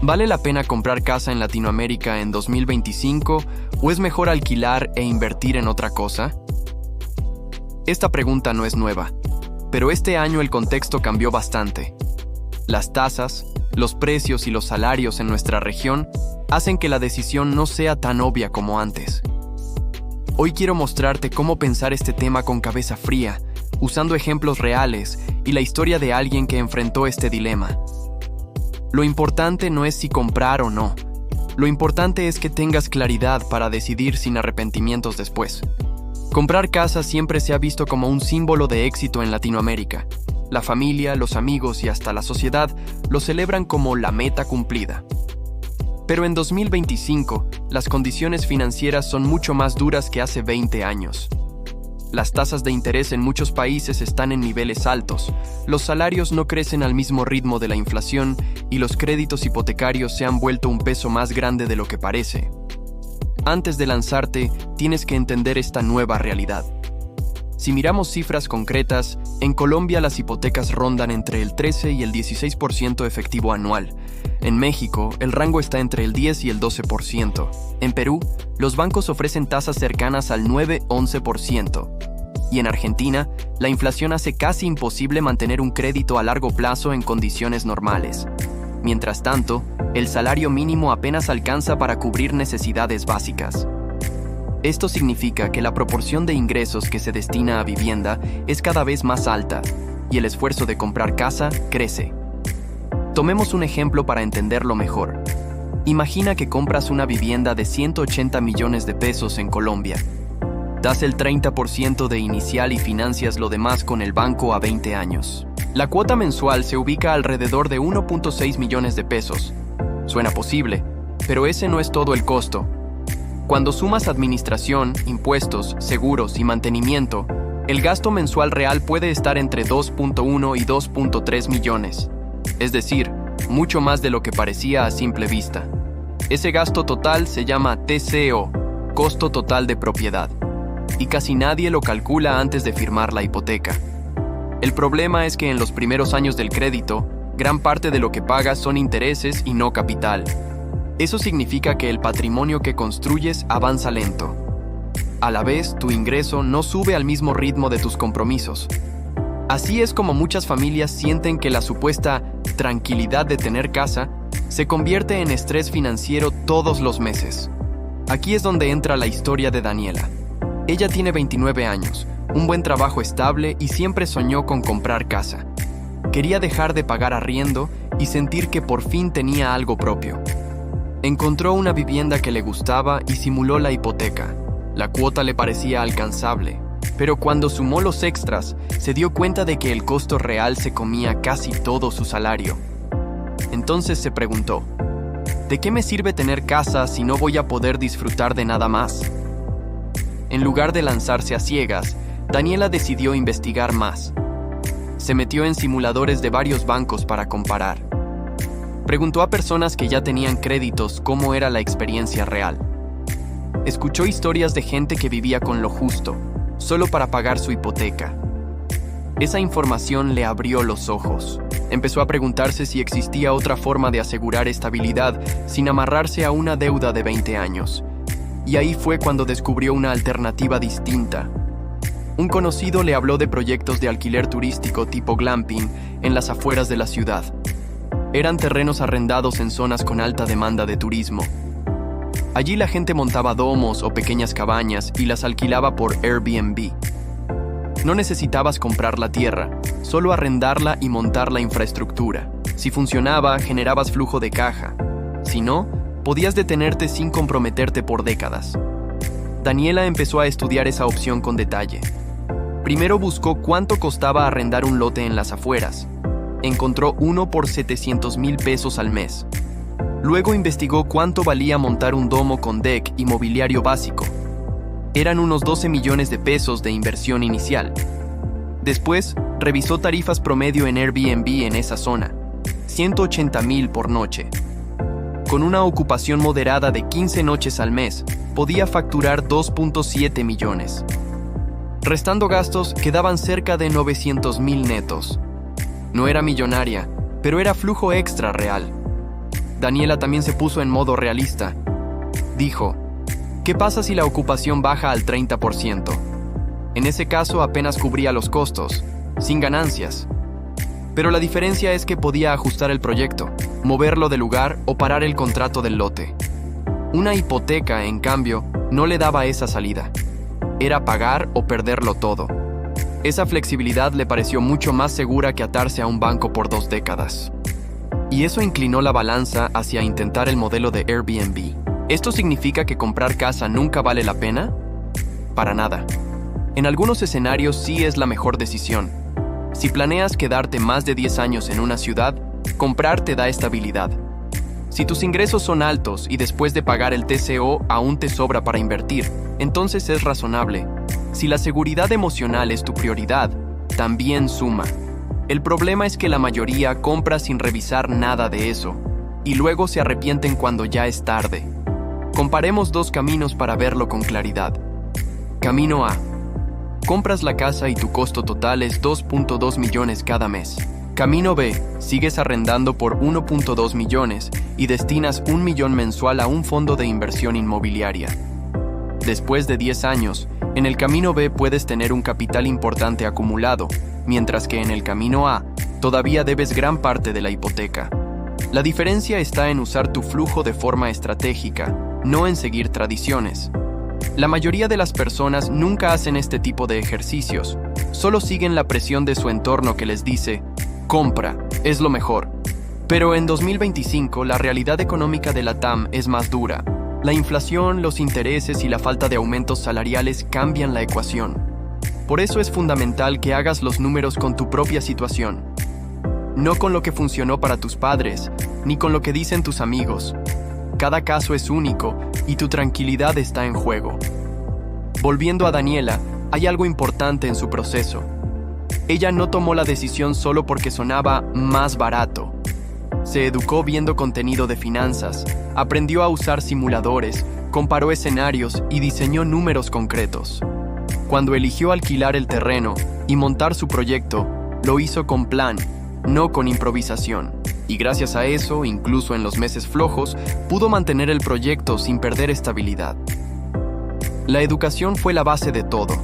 ¿Vale la pena comprar casa en Latinoamérica en 2025 o es mejor alquilar e invertir en otra cosa? Esta pregunta no es nueva, pero este año el contexto cambió bastante. Las tasas, los precios y los salarios en nuestra región hacen que la decisión no sea tan obvia como antes. Hoy quiero mostrarte cómo pensar este tema con cabeza fría, usando ejemplos reales y la historia de alguien que enfrentó este dilema. Lo importante no es si comprar o no. Lo importante es que tengas claridad para decidir sin arrepentimientos después. Comprar casa siempre se ha visto como un símbolo de éxito en Latinoamérica. La familia, los amigos y hasta la sociedad lo celebran como la meta cumplida. Pero en 2025, las condiciones financieras son mucho más duras que hace 20 años. Las tasas de interés en muchos países están en niveles altos, los salarios no crecen al mismo ritmo de la inflación y los créditos hipotecarios se han vuelto un peso más grande de lo que parece. Antes de lanzarte, tienes que entender esta nueva realidad. Si miramos cifras concretas, en Colombia las hipotecas rondan entre el 13 y el 16% efectivo anual. En México, el rango está entre el 10 y el 12%. En Perú, los bancos ofrecen tasas cercanas al 9-11%. Y en Argentina, la inflación hace casi imposible mantener un crédito a largo plazo en condiciones normales. Mientras tanto, el salario mínimo apenas alcanza para cubrir necesidades básicas. Esto significa que la proporción de ingresos que se destina a vivienda es cada vez más alta, y el esfuerzo de comprar casa crece. Tomemos un ejemplo para entenderlo mejor. Imagina que compras una vivienda de 180 millones de pesos en Colombia. Das el 30% de inicial y financias lo demás con el banco a 20 años. La cuota mensual se ubica alrededor de 1.6 millones de pesos. Suena posible, pero ese no es todo el costo. Cuando sumas administración, impuestos, seguros y mantenimiento, el gasto mensual real puede estar entre 2.1 y 2.3 millones. Es decir, mucho más de lo que parecía a simple vista. Ese gasto total se llama TCO, costo total de propiedad, y casi nadie lo calcula antes de firmar la hipoteca. El problema es que en los primeros años del crédito, gran parte de lo que pagas son intereses y no capital. Eso significa que el patrimonio que construyes avanza lento. A la vez, tu ingreso no sube al mismo ritmo de tus compromisos. Así es como muchas familias sienten que la supuesta tranquilidad de tener casa se convierte en estrés financiero todos los meses. Aquí es donde entra la historia de Daniela. Ella tiene 29 años, un buen trabajo estable y siempre soñó con comprar casa. Quería dejar de pagar arriendo y sentir que por fin tenía algo propio. Encontró una vivienda que le gustaba y simuló la hipoteca. La cuota le parecía alcanzable, pero cuando sumó los extras, se dio cuenta de que el costo real se comía casi todo su salario. Entonces se preguntó, ¿de qué me sirve tener casa si no voy a poder disfrutar de nada más? En lugar de lanzarse a ciegas, Daniela decidió investigar más. Se metió en simuladores de varios bancos para comparar. Preguntó a personas que ya tenían créditos cómo era la experiencia real. Escuchó historias de gente que vivía con lo justo, solo para pagar su hipoteca. Esa información le abrió los ojos. Empezó a preguntarse si existía otra forma de asegurar estabilidad sin amarrarse a una deuda de 20 años. Y ahí fue cuando descubrió una alternativa distinta. Un conocido le habló de proyectos de alquiler turístico tipo glamping en las afueras de la ciudad. Eran terrenos arrendados en zonas con alta demanda de turismo. Allí la gente montaba domos o pequeñas cabañas y las alquilaba por Airbnb. No necesitabas comprar la tierra, solo arrendarla y montar la infraestructura. Si funcionaba, generabas flujo de caja. Si no, podías detenerte sin comprometerte por décadas. Daniela empezó a estudiar esa opción con detalle. Primero buscó cuánto costaba arrendar un lote en las afueras. Encontró uno por 700,000 pesos al mes. Luego investigó cuánto valía montar un domo con deck y mobiliario básico. Eran unos 12 millones de pesos de inversión inicial. Después, revisó tarifas promedio en Airbnb en esa zona, 180,000 por noche. Con una ocupación moderada de 15 noches al mes, podía facturar 2.7 millones. Restando gastos, quedaban cerca de 900,000 netos. No era millonaria, pero era flujo extra real. Daniela también se puso en modo realista. Dijo, ¿qué pasa si la ocupación baja al 30%? En ese caso apenas cubría los costos, sin ganancias. Pero la diferencia es que podía ajustar el proyecto, moverlo de lugar o parar el contrato del lote. Una hipoteca, en cambio, no le daba esa salida. Era pagar o perderlo todo. Esa flexibilidad le pareció mucho más segura que atarse a un banco por 2 décadas. Y eso inclinó la balanza hacia intentar el modelo de Airbnb. ¿Esto significa que comprar casa nunca vale la pena? Para nada. En algunos escenarios sí es la mejor decisión. Si planeas quedarte más de 10 años en una ciudad, comprar te da estabilidad. Si tus ingresos son altos y después de pagar el TCO aún te sobra para invertir, entonces es razonable. Si la seguridad emocional es tu prioridad, también suma. El problema es que la mayoría compra sin revisar nada de eso, y luego se arrepienten cuando ya es tarde. Comparemos 2 caminos para verlo con claridad. Camino A. Compras la casa y tu costo total es 2.2 millones cada mes. Camino B. Sigues arrendando por 1.2 millones y destinas 1 millón mensual a un fondo de inversión inmobiliaria. Después de 10 años, en el camino B puedes tener un capital importante acumulado, mientras que en el camino A todavía debes gran parte de la hipoteca. La diferencia está en usar tu flujo de forma estratégica, no en seguir tradiciones. La mayoría de las personas nunca hacen este tipo de ejercicios, solo siguen la presión de su entorno que les dice, compra, es lo mejor. Pero en 2025 la realidad económica de la TAM es más dura. La inflación, los intereses y la falta de aumentos salariales cambian la ecuación. Por eso es fundamental que hagas los números con tu propia situación. No con lo que funcionó para tus padres, ni con lo que dicen tus amigos. Cada caso es único y tu tranquilidad está en juego. Volviendo a Daniela, hay algo importante en su proceso. Ella no tomó la decisión solo porque sonaba más barato. Se educó viendo contenido de finanzas, aprendió a usar simuladores, comparó escenarios y diseñó números concretos. Cuando eligió alquilar el terreno y montar su proyecto, lo hizo con plan, no con improvisación. Y gracias a eso, incluso en los meses flojos, pudo mantener el proyecto sin perder estabilidad. La educación fue la base de todo.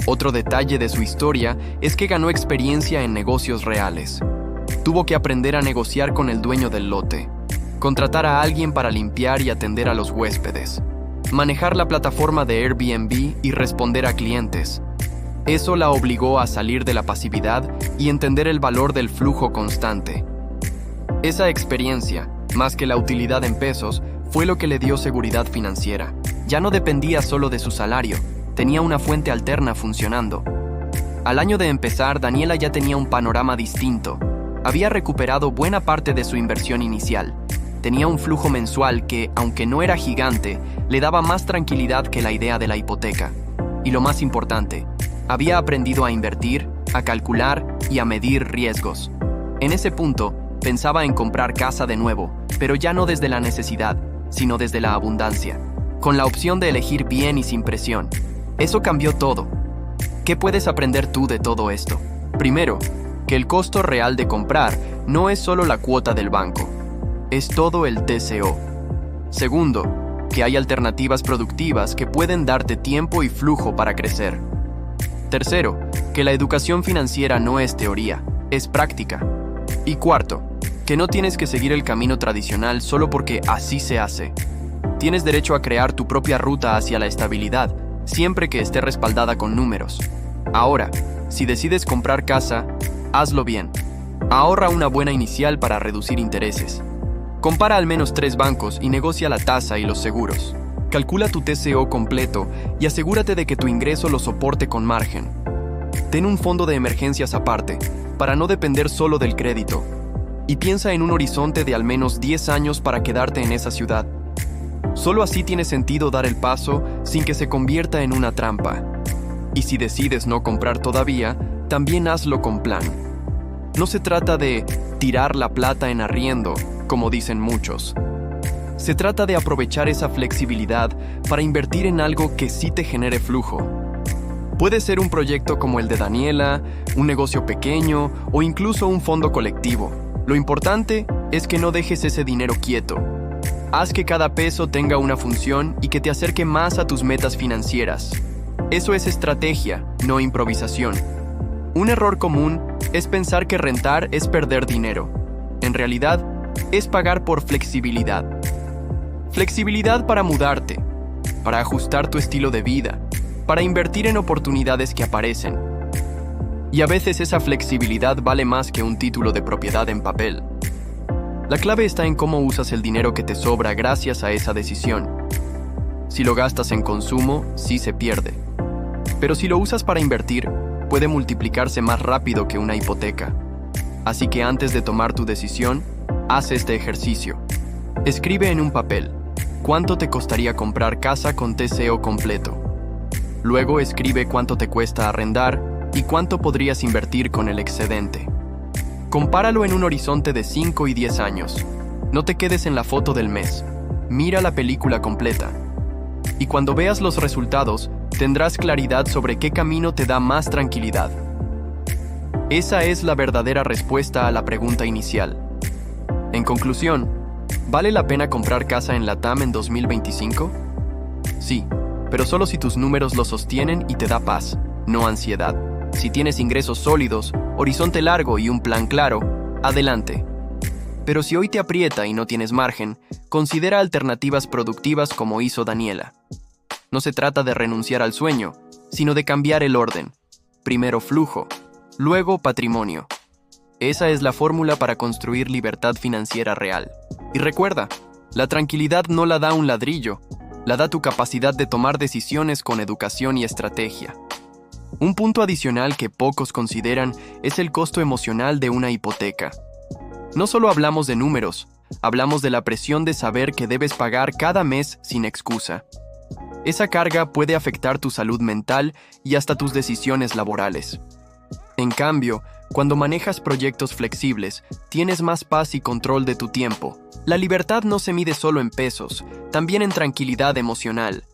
Otro detalle de su historia es que ganó experiencia en negocios reales. Tuvo que aprender a negociar con el dueño del lote, contratar a alguien para limpiar y atender a los huéspedes, manejar la plataforma de Airbnb y responder a clientes. Eso la obligó a salir de la pasividad y entender el valor del flujo constante. Esa experiencia, más que la utilidad en pesos, fue lo que le dio seguridad financiera. Ya no dependía solo de su salario, tenía una fuente alterna funcionando. Al año de empezar, Daniela ya tenía un panorama distinto. Había recuperado buena parte de su inversión inicial. Tenía un flujo mensual que, aunque no era gigante, le daba más tranquilidad que la idea de la hipoteca. Y lo más importante, había aprendido a invertir, a calcular y a medir riesgos. En ese punto, pensaba en comprar casa de nuevo, pero ya no desde la necesidad, sino desde la abundancia, con la opción de elegir bien y sin presión. Eso cambió todo. ¿Qué puedes aprender tú de todo esto? Primero, que el costo real de comprar no es solo la cuota del banco, es todo el TCO. Segundo, que hay alternativas productivas que pueden darte tiempo y flujo para crecer. Tercero, que la educación financiera no es teoría, es práctica. Y cuarto, que no tienes que seguir el camino tradicional solo porque así se hace. Tienes derecho a crear tu propia ruta hacia la estabilidad, siempre que esté respaldada con números. Ahora, si decides comprar casa, hazlo bien. Ahorra una buena inicial para reducir intereses. Compara al menos 3 bancos y negocia la tasa y los seguros. Calcula tu TCO completo y asegúrate de que tu ingreso lo soporte con margen. Ten un fondo de emergencias aparte, para no depender solo del crédito. Y piensa en un horizonte de al menos 10 años para quedarte en esa ciudad. Solo así tiene sentido dar el paso sin que se convierta en una trampa. Y si decides no comprar todavía, también hazlo con plan. No se trata de tirar la plata en arriendo, como dicen muchos. Se trata de aprovechar esa flexibilidad para invertir en algo que sí te genere flujo. Puede ser un proyecto como el de Daniela, un negocio pequeño o incluso un fondo colectivo. Lo importante es que no dejes ese dinero quieto. Haz que cada peso tenga una función y que te acerque más a tus metas financieras. Eso es estrategia, no improvisación. Un error común es pensar que rentar es perder dinero. En realidad, es pagar por flexibilidad. Flexibilidad para mudarte, para ajustar tu estilo de vida, para invertir en oportunidades que aparecen. Y a veces esa flexibilidad vale más que un título de propiedad en papel. La clave está en cómo usas el dinero que te sobra gracias a esa decisión. Si lo gastas en consumo, sí se pierde. Pero si lo usas para invertir, puede multiplicarse más rápido que una hipoteca. Así que antes de tomar tu decisión, haz este ejercicio. Escribe en un papel, ¿cuánto te costaría comprar casa con TCO completo? Luego escribe cuánto te cuesta arrendar y cuánto podrías invertir con el excedente. Compáralo en un horizonte de 5 y 10 años. No te quedes en la foto del mes. Mira la película completa. Y cuando veas los resultados, tendrás claridad sobre qué camino te da más tranquilidad. Esa es la verdadera respuesta a la pregunta inicial. En conclusión, ¿vale la pena comprar casa en LATAM en 2025? Sí, pero solo si tus números lo sostienen y te da paz, no ansiedad. Si tienes ingresos sólidos, horizonte largo y un plan claro, adelante. Pero si hoy te aprieta y no tienes margen, considera alternativas productivas como hizo Daniela. No se trata de renunciar al sueño, sino de cambiar el orden. Primero flujo, luego patrimonio. Esa es la fórmula para construir libertad financiera real. Y recuerda, la tranquilidad no la da un ladrillo, la da tu capacidad de tomar decisiones con educación y estrategia. Un punto adicional que pocos consideran es el costo emocional de una hipoteca. No solo hablamos de números, hablamos de la presión de saber que debes pagar cada mes sin excusa. Esa carga puede afectar tu salud mental y hasta tus decisiones laborales. En cambio, cuando manejas proyectos flexibles, tienes más paz y control de tu tiempo. La libertad no se mide solo en pesos, también en tranquilidad emocional.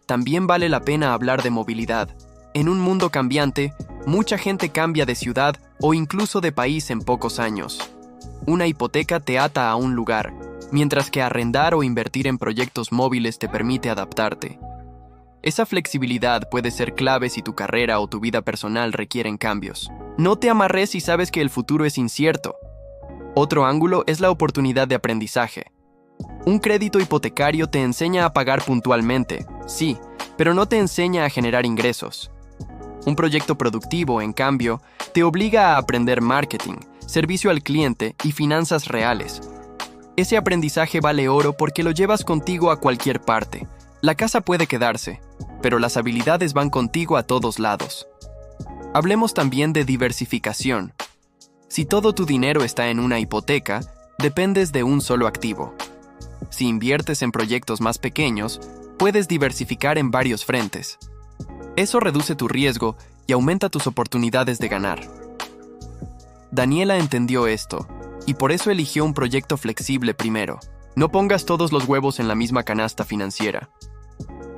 También vale la pena hablar de movilidad. En un mundo cambiante, mucha gente cambia de ciudad o incluso de país en pocos años. Una hipoteca te ata a un lugar, mientras que arrendar o invertir en proyectos móviles te permite adaptarte. Esa flexibilidad puede ser clave si tu carrera o tu vida personal requieren cambios. No te amarres si sabes que el futuro es incierto. Otro ángulo es la oportunidad de aprendizaje. Un crédito hipotecario te enseña a pagar puntualmente, sí, pero no te enseña a generar ingresos. Un proyecto productivo, en cambio, te obliga a aprender marketing, servicio al cliente y finanzas reales. Ese aprendizaje vale oro porque lo llevas contigo a cualquier parte. La casa puede quedarse, pero las habilidades van contigo a todos lados. Hablemos también de diversificación. Si todo tu dinero está en una hipoteca, dependes de un solo activo. Si inviertes en proyectos más pequeños, puedes diversificar en varios frentes. Eso reduce tu riesgo y aumenta tus oportunidades de ganar. Daniela entendió esto, y por eso eligió un proyecto flexible primero. No pongas todos los huevos en la misma canasta financiera.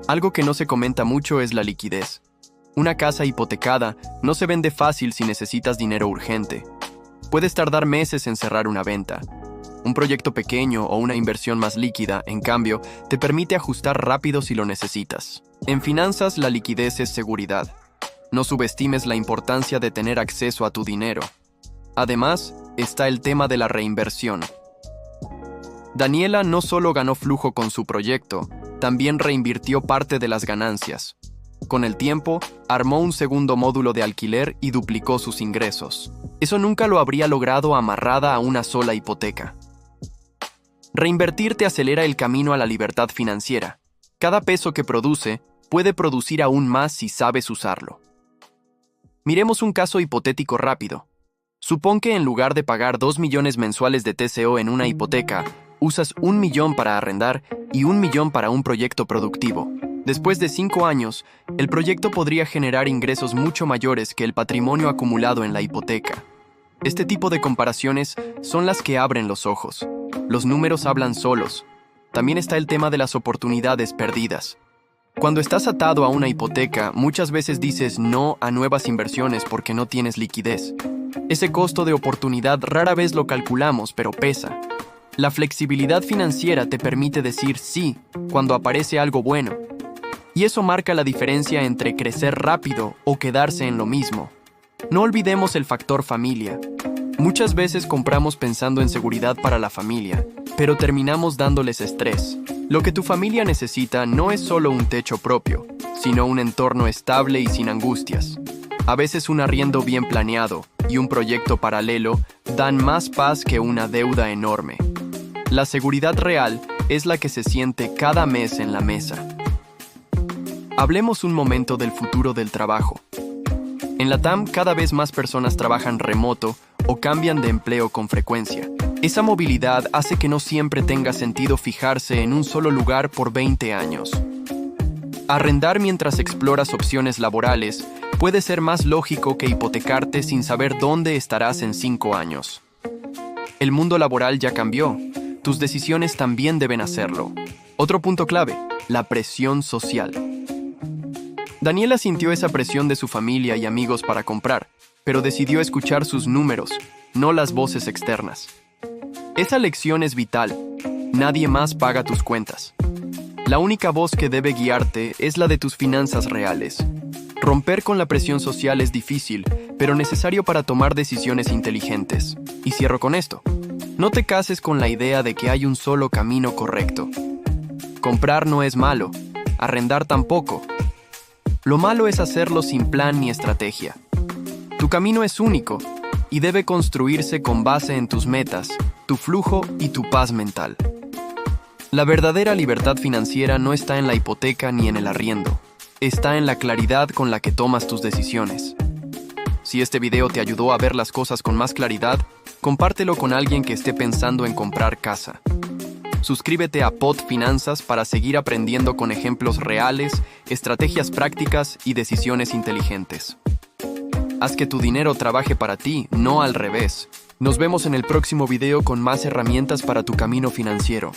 Algo que no se comenta mucho es la liquidez. Una casa hipotecada no se vende fácil si necesitas dinero urgente. Puedes tardar meses en cerrar una venta. Un proyecto pequeño o una inversión más líquida, en cambio, te permite ajustar rápido si lo necesitas. En finanzas, la liquidez es seguridad. No subestimes la importancia de tener acceso a tu dinero. Además, está el tema de la reinversión. Daniela no solo ganó flujo con su proyecto, también reinvirtió parte de las ganancias. Con el tiempo, armó un segundo módulo de alquiler y duplicó sus ingresos. Eso nunca lo habría logrado amarrada a una sola hipoteca. Reinvertir te acelera el camino a la libertad financiera. Cada peso que produce puede producir aún más si sabes usarlo. Miremos un caso hipotético rápido. Supón que en lugar de pagar 2 millones mensuales de TCO en una hipoteca, usas 1 millón para arrendar y 1 millón para un proyecto productivo. Después de 5 años, el proyecto podría generar ingresos mucho mayores que el patrimonio acumulado en la hipoteca. Este tipo de comparaciones son las que abren los ojos. Los números hablan solos. También está el tema de las oportunidades perdidas. Cuando estás atado a una hipoteca, muchas veces dices no a nuevas inversiones porque no tienes liquidez. Ese costo de oportunidad rara vez lo calculamos, pero pesa. La flexibilidad financiera te permite decir sí cuando aparece algo bueno. Y eso marca la diferencia entre crecer rápido o quedarse en lo mismo. No olvidemos el factor familia. Muchas veces compramos pensando en seguridad para la familia, pero terminamos dándoles estrés. Lo que tu familia necesita no es solo un techo propio, sino un entorno estable y sin angustias. A veces un arriendo bien planeado y un proyecto paralelo dan más paz que una deuda enorme. La seguridad real es la que se siente cada mes en la mesa. Hablemos un momento del futuro del trabajo. En la TAM, cada vez más personas trabajan remoto o cambian de empleo con frecuencia. Esa movilidad hace que no siempre tenga sentido fijarse en un solo lugar por 20 años. Arrendar mientras exploras opciones laborales puede ser más lógico que hipotecarte sin saber dónde estarás en 5 años. El mundo laboral ya cambió. Tus decisiones también deben hacerlo. Otro punto clave, la presión social. Daniela sintió esa presión de su familia y amigos para comprar, pero decidió escuchar sus números, no las voces externas. Esa lección es vital. Nadie más paga tus cuentas. La única voz que debe guiarte es la de tus finanzas reales. Romper con la presión social es difícil, pero necesario para tomar decisiones inteligentes. Y cierro con esto. No te cases con la idea de que hay un solo camino correcto. Comprar no es malo, arrendar tampoco. Lo malo es hacerlo sin plan ni estrategia. Tu camino es único y debe construirse con base en tus metas, tu flujo y tu paz mental. La verdadera libertad financiera no está en la hipoteca ni en el arriendo. Está en la claridad con la que tomas tus decisiones. Si este video te ayudó a ver las cosas con más claridad, compártelo con alguien que esté pensando en comprar casa. Suscríbete a Pod Finanzas para seguir aprendiendo con ejemplos reales, estrategias prácticas y decisiones inteligentes. Haz que tu dinero trabaje para ti, no al revés. Nos vemos en el próximo video con más herramientas para tu camino financiero.